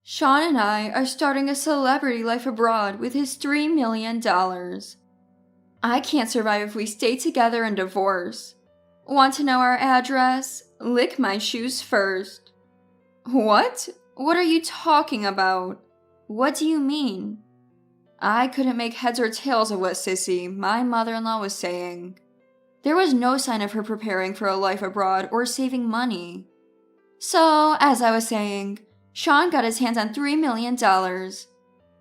Sean and I are starting a celebrity life abroad with his $3 million. I can't survive if we stay together and divorce. Want to know our address? Lick my shoes first. What? What are you talking about? What do you mean? I couldn't make heads or tails of what Sissy, my mother-in-law, was saying. There was no sign of her preparing for a life abroad or saving money. So, as I was saying, Sean got his hands on $3 million.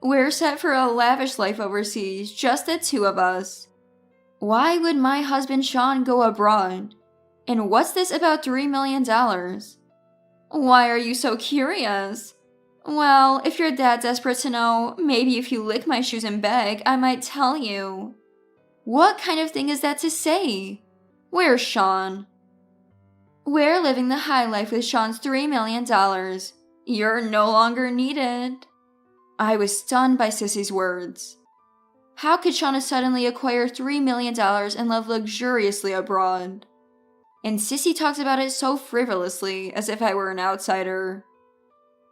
We're set for a lavish life overseas, just the two of us. Why would my husband Sean go abroad? And what's this about $3 million? Why are you so curious? Well, if you're that desperate to know, maybe if you lick my shoes and beg, I might tell you. What kind of thing is that to say? Where's Sean? We're living the high life with Sean's $3 million. You're no longer needed. I was stunned by Sissy's words. How could Shauna suddenly acquire $3 million and live luxuriously abroad? And Sissy talks about it so frivolously, as if I were an outsider.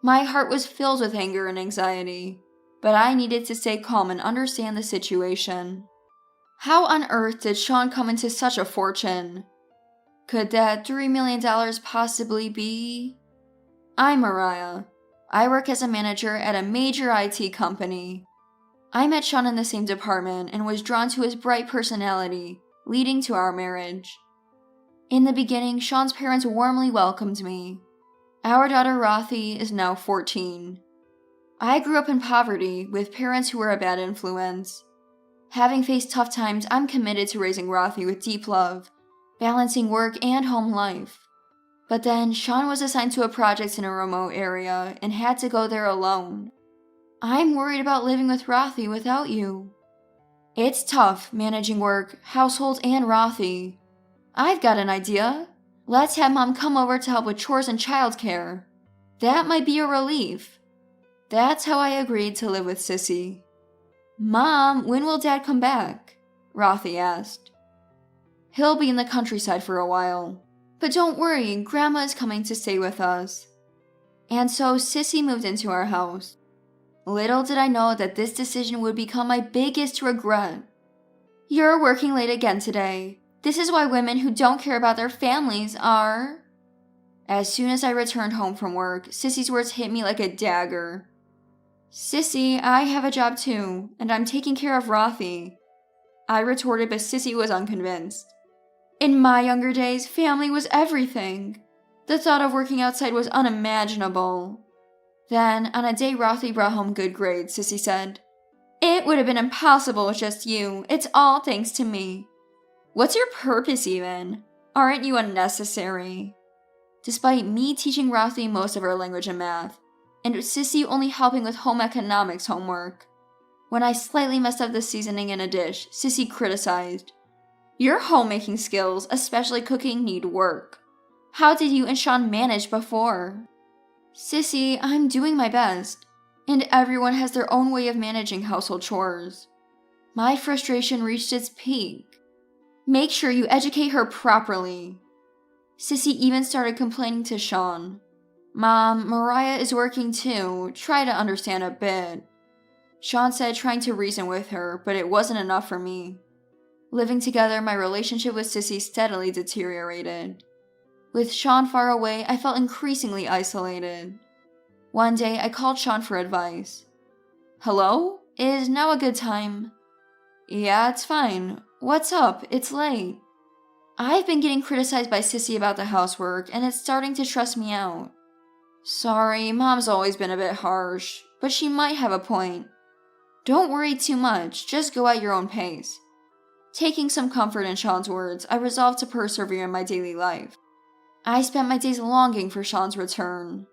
My heart was filled with anger and anxiety, but I needed to stay calm and understand the situation. How on earth did Sean come into such a fortune? Could that $3 million possibly be? I'm Mariah. I work as a manager at a major IT company. I met Sean in the same department and was drawn to his bright personality, leading to our marriage. In the beginning, Sean's parents warmly welcomed me. Our daughter Rothy is now 14. I grew up in poverty with parents who were a bad influence. Having faced tough times, I'm committed to raising Rothy with deep love, balancing work and home life. But then, Sean was assigned to a project in a remote area and had to go there alone. I'm worried about living with Rothy without you. It's tough managing work, household, and Rothy. I've got an idea. Let's have Mom come over to help with chores and childcare. That might be a relief. That's how I agreed to live with Sissy. Mom, when will Dad come back? Rothy asked. He'll be in the countryside for a while. But don't worry, Grandma is coming to stay with us. And so Sissy moved into our house. Little did I know that this decision would become my biggest regret. You're working late again today. This is why women who don't care about their families are... As soon as I returned home from work, Sissy's words hit me like a dagger. Sissy, I have a job too, and I'm taking care of Rothy. I retorted, but Sissy was unconvinced. In my younger days, family was everything. The thought of working outside was unimaginable. Then, on a day Rothy brought home good grades, Sissy said, It would have been impossible with just you. It's all thanks to me. What's your purpose even? Aren't you unnecessary? Despite me teaching Rothy most of her language and math, and Sissy only helping with home economics homework, when I slightly messed up the seasoning in a dish, Sissy criticized, Your homemaking skills, especially cooking, need work. How did you and Sean manage before? Sissy, I'm doing my best, and everyone has their own way of managing household chores. My frustration reached its peak. Make sure you educate her properly. Sissy even started complaining to Sean. Mom, Mariah is working too. Try to understand a bit. Sean said, trying to reason with her, but it wasn't enough for me. Living together, my relationship with Sissy steadily deteriorated. With Sean far away, I felt increasingly isolated. One day, I called Sean for advice. Hello? Is now a good time? Yeah, it's fine. What's up? It's late. I've been getting criticized by Sissy about the housework, and it's starting to stress me out. Sorry, Mom's always been a bit harsh, but she might have a point. Don't worry too much, just go at your own pace. Taking some comfort in Sean's words, I resolved to persevere in my daily life. I spent my days longing for Sean's return.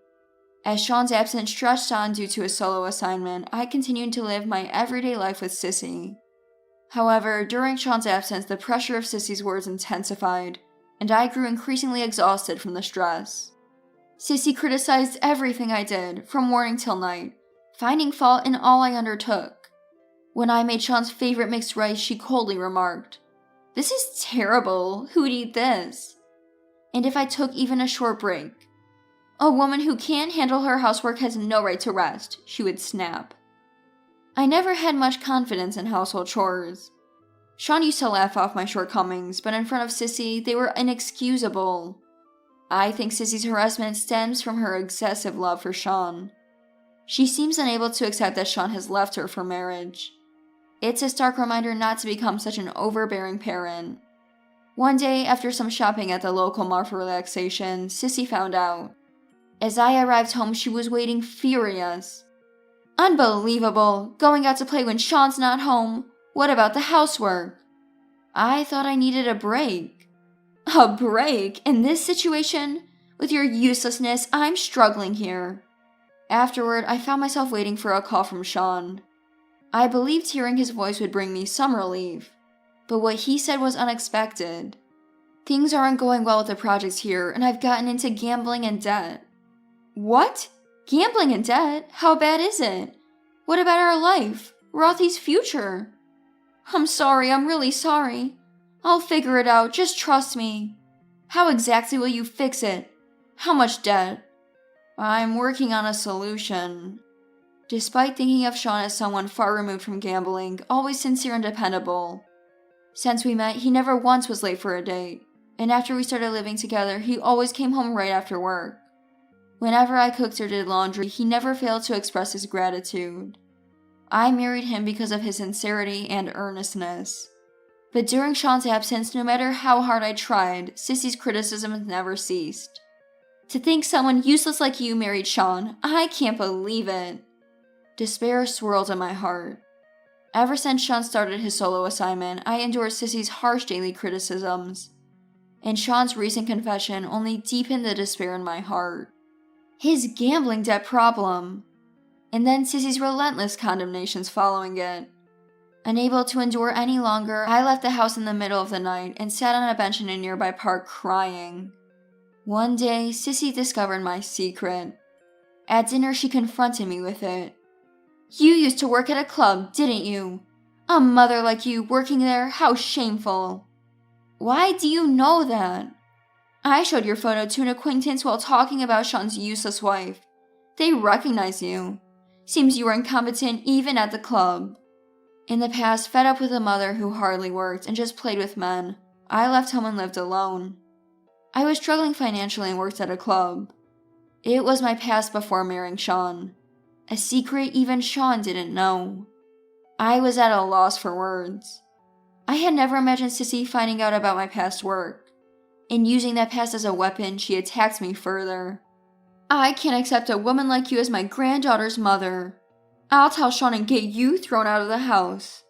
As Sean's absence stretched on due to a solo assignment, I continued to live my everyday life with Sissy. However, during Sean's absence, the pressure of Sissy's words intensified, and I grew increasingly exhausted from the stress. Sissy criticized everything I did, from morning till night, finding fault in all I undertook. When I made Sean's favorite mixed rice, she coldly remarked, This is terrible. Who'd eat this? And if I took even a short break, A woman who can't handle her housework has no right to rest, she would snap. I never had much confidence in household chores. Sean used to laugh off my shortcomings, but in front of Sissy, they were inexcusable. I think Sissy's harassment stems from her excessive love for Sean. She seems unable to accept that Sean has left her for marriage. It's a stark reminder not to become such an overbearing parent. One day, after some shopping at the local mall for relaxation, Sissy found out. As I arrived home, she was waiting furious. Unbelievable! Going out to play when Sean's not home. What about the housework? I thought I needed a break. A break? In this situation? With your uselessness, I'm struggling here. Afterward, I found myself waiting for a call from Sean. I believed hearing his voice would bring me some relief, but what he said was unexpected. Things aren't going well with the projects here, and I've gotten into gambling and debt. What? Gambling and debt? How bad is it? What about our life? Rothy's future? I'm sorry, I'm really sorry. I'll figure it out, just trust me. How exactly will you fix it? How much debt? I'm working on a solution. Despite thinking of Sean as someone far removed from gambling, always sincere and dependable. Since we met, he never once was late for a date, and after we started living together, he always came home right after work. Whenever I cooked or did laundry, he never failed to express his gratitude. I married him because of his sincerity and earnestness. But during Sean's absence, no matter how hard I tried, Sissy's criticisms never ceased. To think someone useless like you married Sean, I can't believe it. Despair swirled in my heart. Ever since Sean started his solo assignment, I endured Sissy's harsh daily criticisms. And Sean's recent confession only deepened the despair in my heart. His gambling debt problem. And then Sissy's relentless condemnations following it. Unable to endure any longer, I left the house in the middle of the night and sat on a bench in a nearby park crying. One day, Sissy discovered my secret. At dinner, she confronted me with it. You used to work at a club, didn't you? A mother like you working there, how shameful. Why do you know that? I showed your photo to an acquaintance while talking about Sean's useless wife. They recognize you. Seems you were incompetent even at the club. In the past, fed up with a mother who hardly worked and just played with men, I left home and lived alone. I was struggling financially and worked at a club. It was my past before marrying Sean. A secret even Sean didn't know. I was at a loss for words. I had never imagined Sissy finding out about my past work. And using that past as a weapon, she attacked me further. I can't accept a woman like you as my granddaughter's mother. I'll tell Sean and get you thrown out of the house.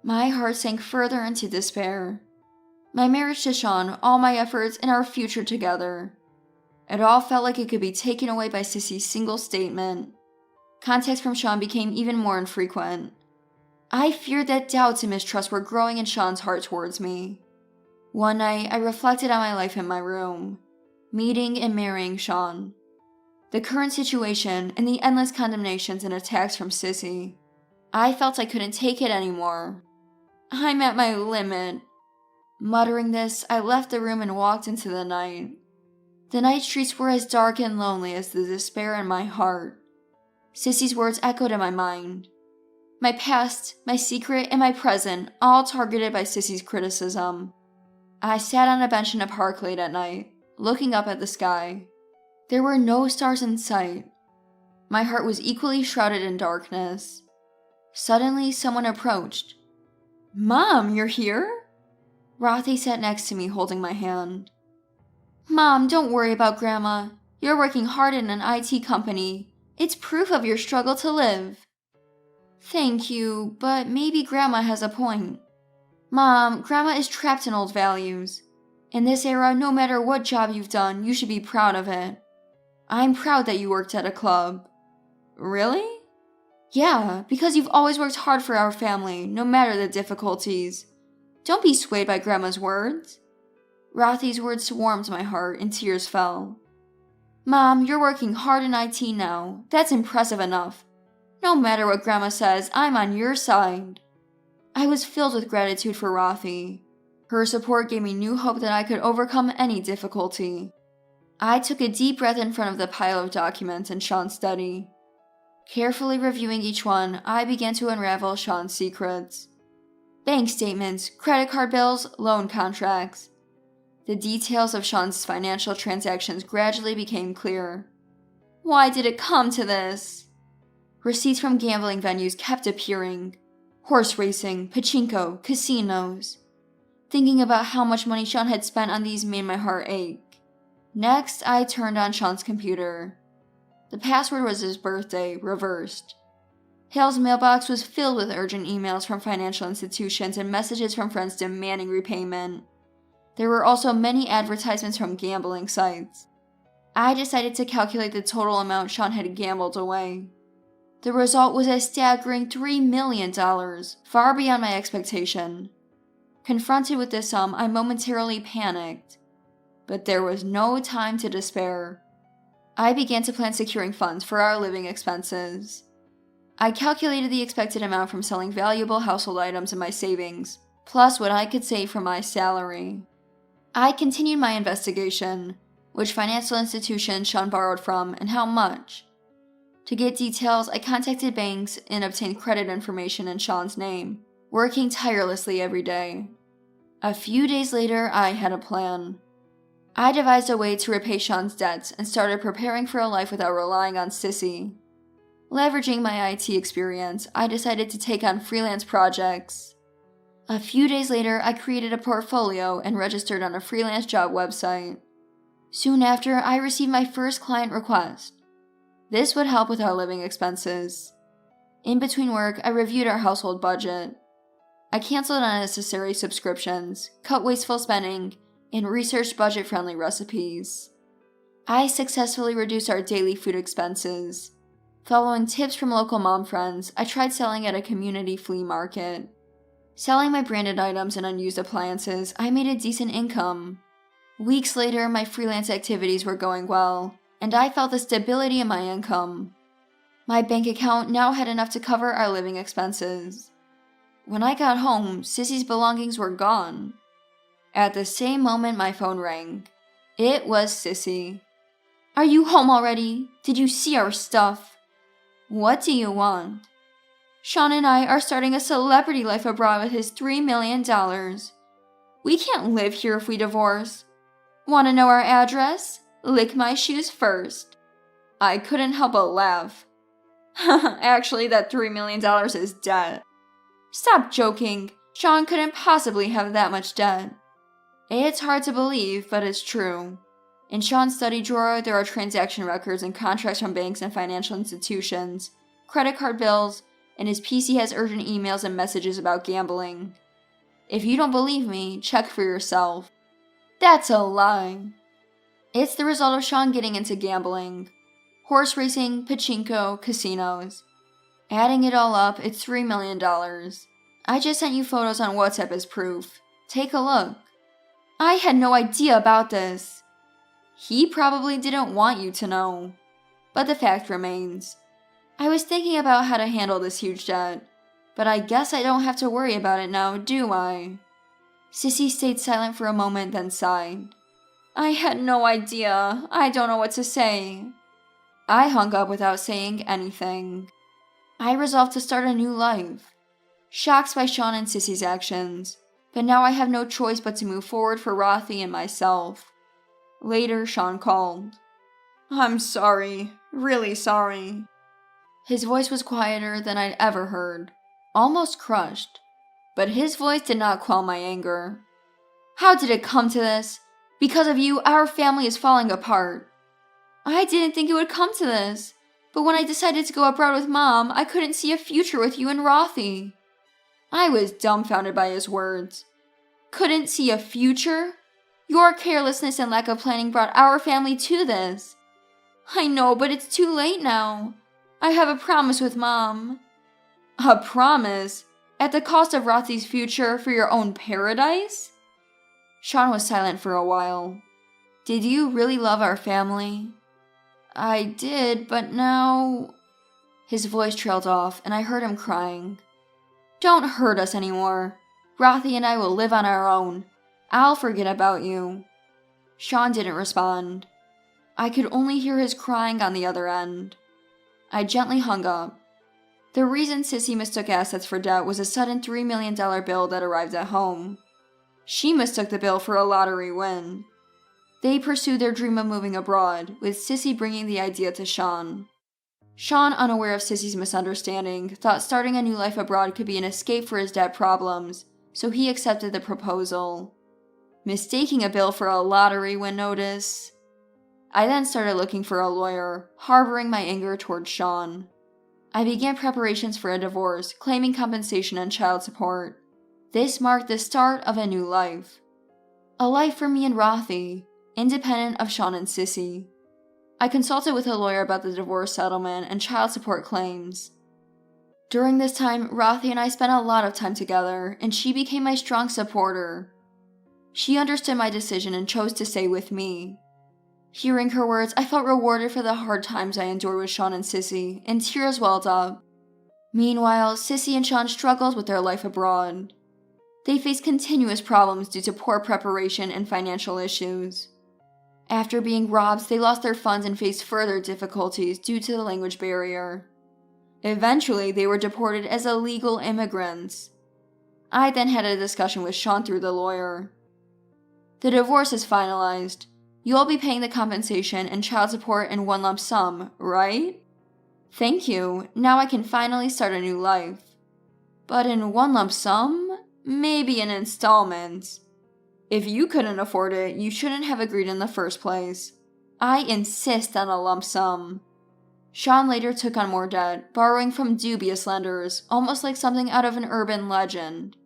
My heart sank further into despair. My marriage to Sean, all my efforts, and our future together. It all felt like it could be taken away by Sissy's single statement. Contact from Sean became even more infrequent. I feared that doubts and mistrust were growing in Sean's heart towards me. One night, I reflected on my life in my room, meeting and marrying Sean. The current situation and the endless condemnations and attacks from Sissy. I felt I couldn't take it anymore. I'm at my limit. Muttering this, I left the room and walked into the night. The night streets were as dark and lonely as the despair in my heart. Sissy's words echoed in my mind. My past, my secret, and my present, all targeted by Sissy's criticism. I sat on a bench in a park late at night, looking up at the sky. There were no stars in sight. My heart was equally shrouded in darkness. Suddenly, someone approached. Mom, you're here? Rothy sat next to me, holding my hand. Mom, don't worry about Grandma. You're working hard in an IT company. It's proof of your struggle to live. Thank you, but maybe Grandma has a point. Mom, Grandma is trapped in old values. In this era, no matter what job you've done, you should be proud of it. I'm proud that you worked at a club. Really? Yeah, because you've always worked hard for our family, no matter the difficulties. Don't be swayed by Grandma's words. Rothy's words warmed my heart and tears fell. Mom, you're working hard in IT now. That's impressive enough. No matter what Grandma says, I'm on your side. I was filled with gratitude for Rothy. Her support gave me new hope that I could overcome any difficulty. I took a deep breath in front of the pile of documents in Sean's study. Carefully reviewing each one, I began to unravel Sean's secrets. Bank statements, credit card bills, loan contracts. The details of Sean's financial transactions gradually became clear. Why did it come to this? Receipts from gambling venues kept appearing. Horse racing, pachinko, casinos. Thinking about how much money Sean had spent on these made my heart ache. Next, I turned on Sean's computer. The password was his birthday, reversed. Hale's mailbox was filled with urgent emails from financial institutions and messages from friends demanding repayment. There were also many advertisements from gambling sites. I decided to calculate the total amount Sean had gambled away. The result was a staggering $3 million, far beyond my expectation. Confronted with this sum, I momentarily panicked. But there was no time to despair. I began to plan securing funds for our living expenses. I calculated the expected amount from selling valuable household items in my savings, plus what I could save from my salary. I continued my investigation, which financial institution Sean borrowed from and how much. To get details, I contacted banks and obtained credit information in Sean's name, working tirelessly every day. A few days later, I had a plan. I devised a way to repay Sean's debts and started preparing for a life without relying on Sissy. Leveraging my IT experience, I decided to take on freelance projects. A few days later, I created a portfolio and registered on a freelance job website. Soon after, I received my first client request. This would help with our living expenses. In between work, I reviewed our household budget. I canceled unnecessary subscriptions, cut wasteful spending, and researched budget-friendly recipes. I successfully reduced our daily food expenses. Following tips from local mom friends, I tried selling at a community flea market. Selling my branded items and unused appliances, I made a decent income. Weeks later, my freelance activities were going well, and I felt the stability in my income. My bank account now had enough to cover our living expenses. When I got home, Sissy's belongings were gone. At the same moment, my phone rang. It was Sissy. "Are you home already? Did you see our stuff?" "What do you want?" "Sean and I are starting a celebrity life abroad with his $3 million. We can't live here if we divorce. Want to know our address? Lick my shoes first." I couldn't help but laugh. Actually, that $3 million is debt. Stop joking. Sean couldn't possibly have that much debt. It's hard to believe, but it's true. In Sean's study drawer, there are transaction records and contracts from banks and financial institutions, credit card bills, and his PC has urgent emails and messages about gambling. If you don't believe me, check for yourself. That's a lie. It's the result of Sean getting into gambling. Horse racing, pachinko, casinos. Adding it all up, it's $3 million. I just sent you photos on WhatsApp as proof. Take a look. I had no idea about this. He probably didn't want you to know. But the fact remains. I was thinking about how to handle this huge debt, but I guess I don't have to worry about it now, do I? Sissy stayed silent for a moment, then sighed. I had no idea. I don't know what to say. I hung up without saying anything. I resolved to start a new life. Shocked by Sean and Sissy's actions, but now I have no choice but to move forward for Rothy and myself. Later, Sean called. I'm sorry. Really sorry. His voice was quieter than I'd ever heard, almost crushed. But his voice did not quell my anger. How did it come to this? Because of you, our family is falling apart. I didn't think it would come to this, but when I decided to go abroad with Mom, I couldn't see a future with you and Rothy. I was dumbfounded by his words. Couldn't see a future? Your carelessness and lack of planning brought our family to this. I know, but it's too late now. I have a promise with Mom. A promise? At the cost of Rothy's future for your own paradise? Sean was silent for a while. Did you really love our family? I did, but now... His voice trailed off, and I heard him crying. Don't hurt us anymore. Rothy and I will live on our own. I'll forget about you. Sean didn't respond. I could only hear his crying on the other end. I gently hung up. The reason Sissy mistook assets for debt was a sudden $3 million bill that arrived at home. She mistook the bill for a lottery win. They pursued their dream of moving abroad, with Sissy bringing the idea to Sean. Sean, unaware of Sissy's misunderstanding, thought starting a new life abroad could be an escape for his debt problems, so he accepted the proposal. Mistaking a bill for a lottery win notice. I then started looking for a lawyer, harboring my anger towards Sean. I began preparations for a divorce, claiming compensation and child support. This marked the start of a new life. A life for me and Rothy, independent of Sean and Sissy. I consulted with a lawyer about the divorce settlement and child support claims. During this time, Rothy and I spent a lot of time together, and she became my strong supporter. She understood my decision and chose to stay with me. Hearing her words, I felt rewarded for the hard times I endured with Sean and Sissy, and tears welled up. Meanwhile, Sissy and Sean struggled with their life abroad. They faced continuous problems due to poor preparation and financial issues. After being robbed, they lost their funds and faced further difficulties due to the language barrier. Eventually, they were deported as illegal immigrants. I then had a discussion with Sean through the lawyer. The divorce is finalized. You'll be paying the compensation and child support in one lump sum, right? Thank you. Now I can finally start a new life. But in one lump sum? Maybe in installments. If you couldn't afford it, you shouldn't have agreed in the first place. I insist on a lump sum. Sean later took on more debt, borrowing from dubious lenders, almost like something out of an urban legend.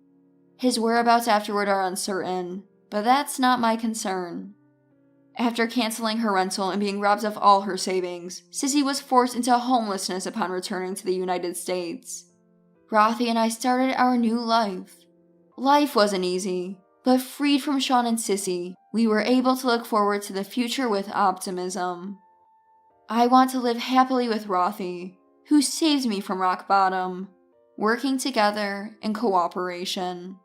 His whereabouts afterward are uncertain, but that's not my concern. After canceling her rental and being robbed of all her savings, Sissy was forced into homelessness upon returning to the United States. Rothy and I started our new life. Life wasn't easy, but freed from Sean and Sissy, we were able to look forward to the future with optimism. I want to live happily with Rothy, who saved me from rock bottom, working together in cooperation.